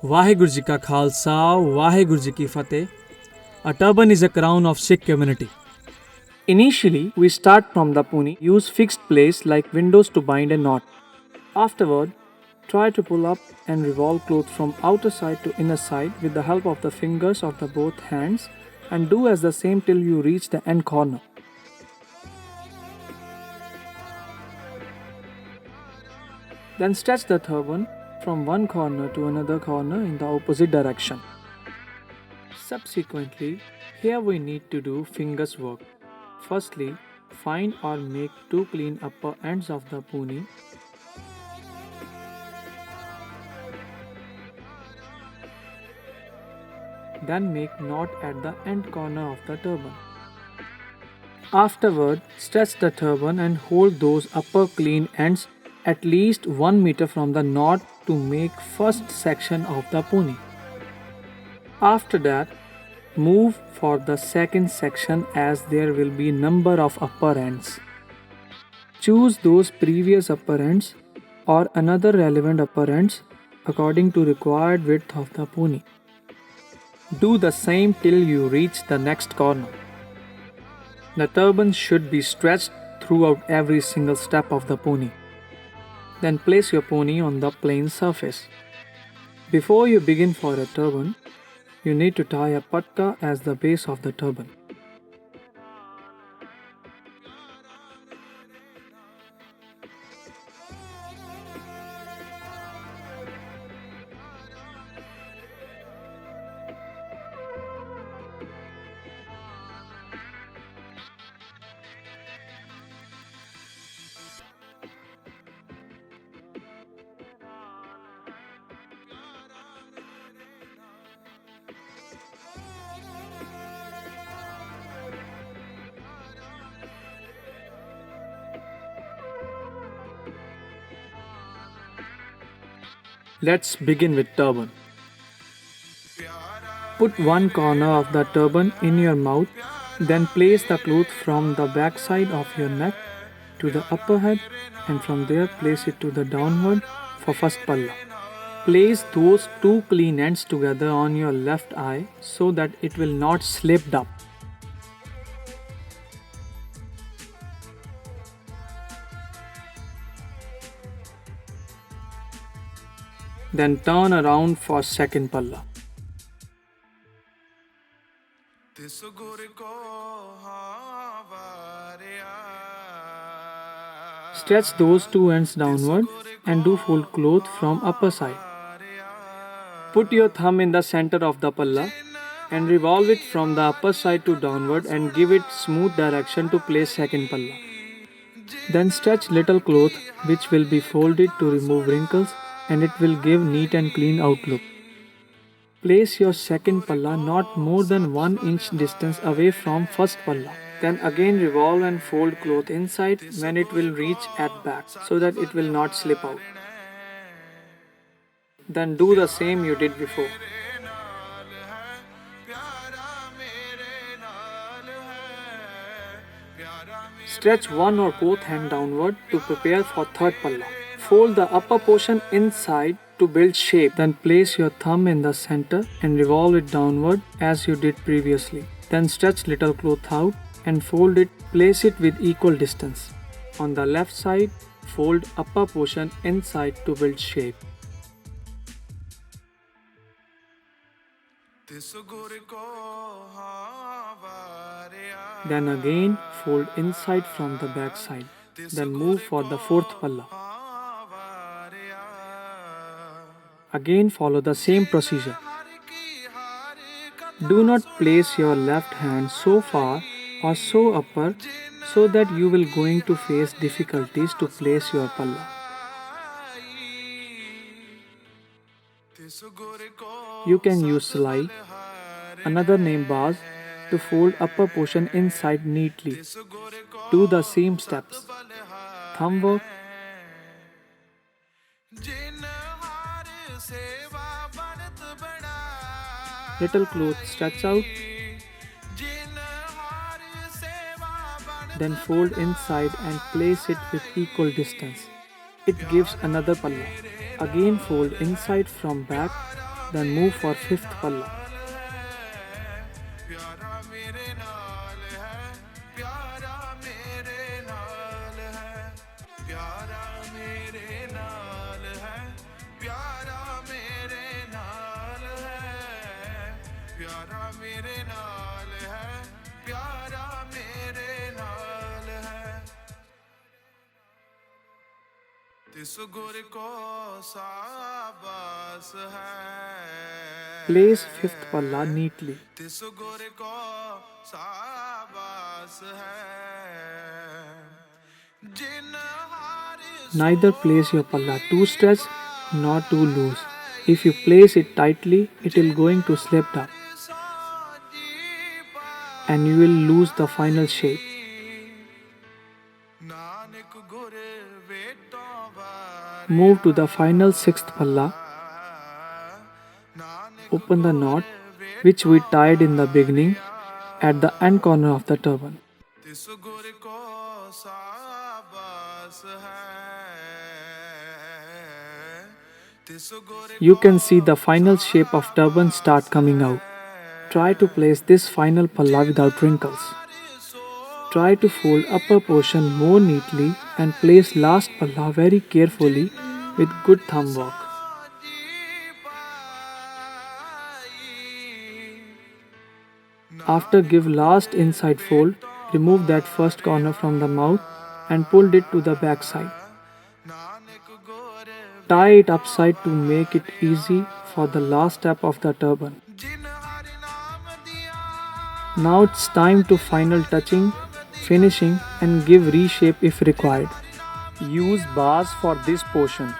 Vaheguru Ji Ka Khalsa, Vaheguru Ji Ki Fateh. A turban is a crown of Sikh community. Initially, we start from the puni, use fixed place like windows to bind a knot. Afterward, try to pull up and revolve cloth from outer side to inner side with the help of the fingers of the both hands and do as the same till you reach the end corner. Then stretch the turban from one corner to another corner in the opposite direction. Subsequently, here we need to do fingers work. Firstly, find or make two clean upper ends of the puni. Then make knot at the end corner of the turban. Afterward, stretch the turban and hold those upper clean ends at least 1 meter from the knot to make first section of the puni. After that, move for the second section as there will be number of upper ends. Choose those previous upper ends or another relevant upper ends according to required width of the puni. Do the same till you reach the next corner. The turban should be stretched throughout every single step of the puni. Then place your puni on the plain surface. Before you begin for a turban, you need to tie a patka as the base of the turban. Let's begin with turban. Put one corner of the turban in your mouth, then place the cloth from the back side of your neck to the upper head and from there place it to the downward for first palla. Place those two clean ends together on your left eye so that it will not slip up. Then turn around for second palla. Stretch those two ends downward and do fold cloth from upper side. Put your thumb in the center of the palla and revolve it from the upper side to downward and give it smooth direction to place second palla. Then stretch little cloth which will be folded to remove wrinkles and it will give neat and clean outlook. Place your second palla not more than 1 inch distance away from first palla. Then again revolve and fold cloth inside when it will reach at back so that it will not slip out. Then do the same you did before. Stretch one or both hand downward to prepare for third palla. Fold the upper portion inside to build shape. Then place your thumb in the center and revolve it downward as you did previously. Then stretch little cloth out and fold it. Place it with equal distance. On the left side, fold upper portion inside to build shape. Then again fold inside from the back side. Then move for the fourth palla. Again follow the same procedure. Do not place your left hand so far or so upper so that you will going to face difficulties to place your palla. You can use salai, another name baz, to fold upper portion inside neatly. Do the same steps. Thumb work, little cloth stretch out, then fold inside and place it with equal distance. It gives another palla. Again fold inside from back Then move for fifth palla. Place fifth palla neatly. Neither place your palla too stretched nor too loose. If you place it tightly, it will going to slip up and you will lose the final shape. Move to the final sixth palla. Open the knot which we tied in the beginning at the end corner of the turban. You can see the final shape of turban start coming out. Try to place this final palla without wrinkles. Try to fold upper portion more neatly and place last palla very carefully with good thumb work. After give last inside fold, remove that first corner from the mouth and pull it to the back side. Tie it upside to make it easy for the last step of the turban. Now it's time to final touching, finishing and give reshape if required. Use bars for this portion.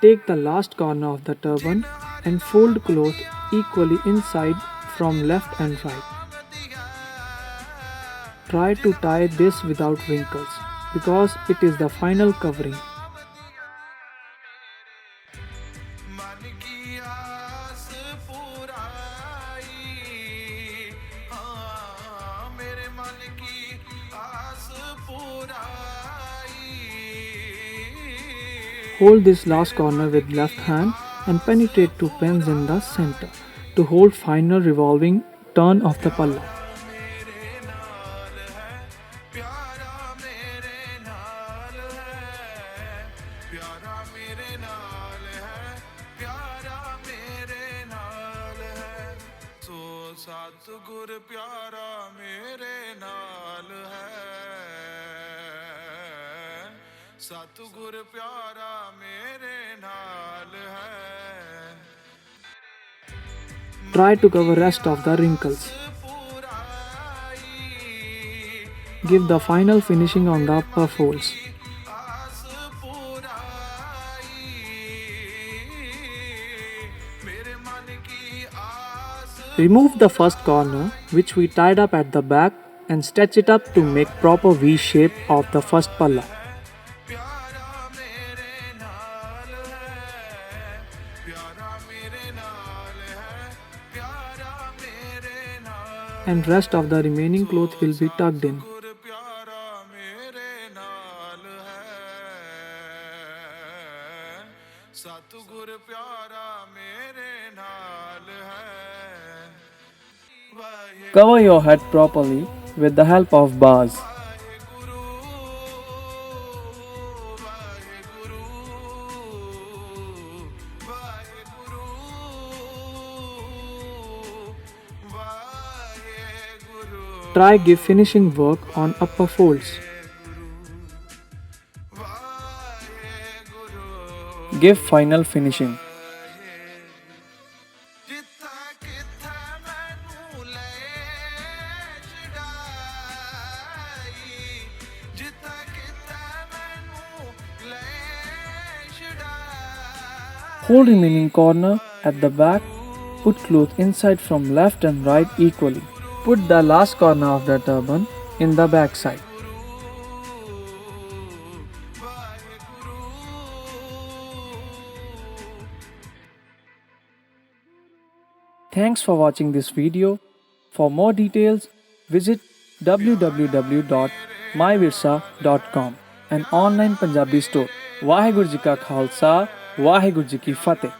Take the last corner of the turban and fold cloth equally inside from left and right. Try to tie this without wrinkles because it is the final covering. Hold this last corner with left hand and penetrate two pins in the center to hold final revolving turn of the palla. Try to cover rest of the wrinkles. Give the final finishing on the upper folds. Remove the first corner which we tied up at the back and stretch it up to make proper V shape of the first palla. And rest of the remaining cloth will be tucked in. Cover your head properly with the help of bars. Try give finishing work on upper folds. Give final finishing. Hold remaining corner at the back Put cloth inside from left and right equally. Put the last corner of the turban in the back side. Thanks for watching this video. For more details, visit www.myvirsa.com, an online Punjabi store. Waheguru Ji Ka Khalsa, Waheguru Ji Ki Fateh.